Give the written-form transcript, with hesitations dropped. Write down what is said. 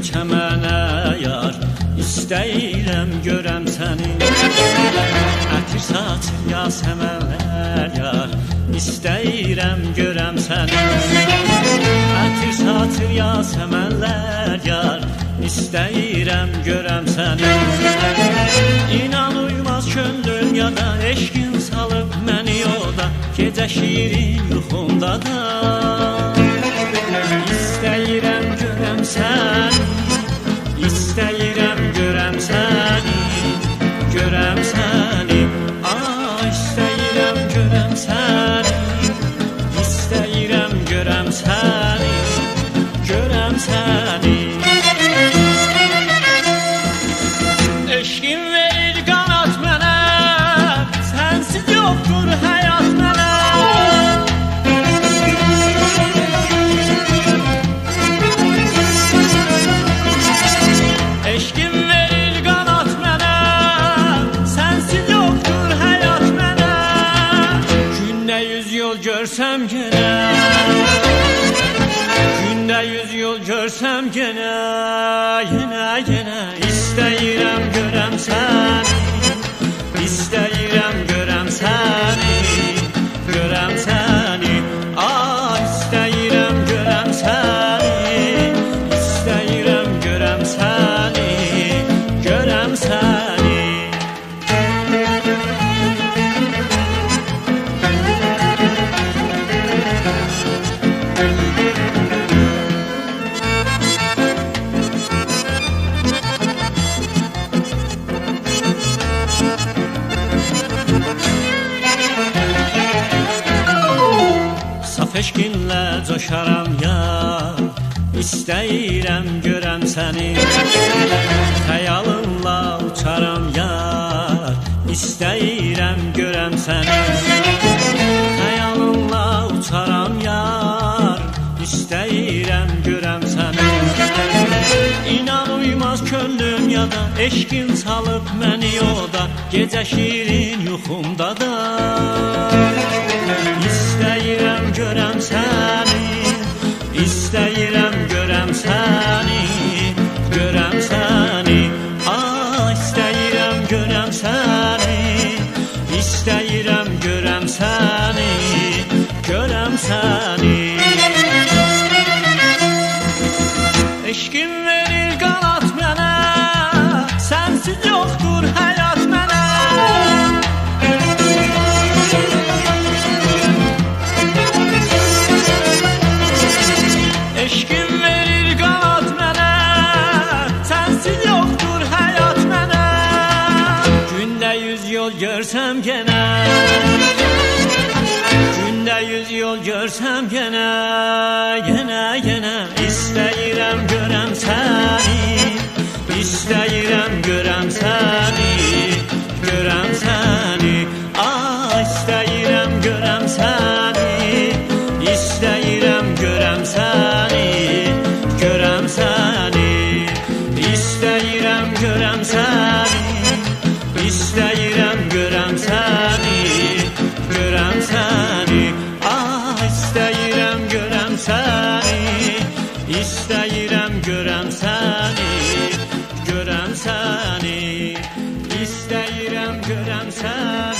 çəmənə yar, istəyirəm görəm səni. Ətir saçır yasəmənlər yar, istəyirəm görəm səni. Ətir saçır yasəmənlər yar, istəyirəm görəm səni. İnan uymaz könlüm yada, eşqin salıb məni yoda, gecə şirin yuxumda da. İstəyirəm görəm səni, istəyirəm görəm səni, görəm səni. İstəyirəm görəm səni, istəyirəm görəm səni, görəm səni. Eşqin verir qanat mənə, sənsiz yoxdur həyat mənə. Eşqin verir qanat mənə, sənsiz yoxdur həyat mənə. Gündə 100 yol görsəm genə, gündə 100 yol görsəm genə, yenə yenə. İstəyirəm görəm səni, istəyirəm görəm səni, görəm səni. İstəyirəm görəm səni, istəyirəm görəm səni, görəm səni. Saf eşqinlə coşaram yar, istəyirəm görəm səni. Xəyalınla uçaram yar, istəyirəm görəm səni. Xəyalınla uçaram yar, istəyirəm görəm səni. İnan uymaz könlüm yada, eşqin salıb məni yoda, gecə şirin yuxumda da. İstəyirəm görəm səni, istəyirəm görəm səni, görəm səni. İstəyirəm görəm səni, istəyirəm görəm səni, görəm səni. Eşqin verir qanat mənə, sənsiz yoxdur həyat mənə. Eşqin verir qanat mənə, sənsiz yoxdur həyat mənə. Gündə 100 yol görsəm genə, gündə 100 yol görsəm genə, yenə yenə. İstəyirəm görəm səni, istəyirəm görəm səni, görəm səni. İstəyirəm görəm səni, istəyirəm görəm səni, görəm səni. İstəyirəm görəm səni, istəyirəm görəm səni, görəm səni. İstəyirəm görəm səni, istəyirəm görəm səni, görəm səni. İstəyirəm görəm səni.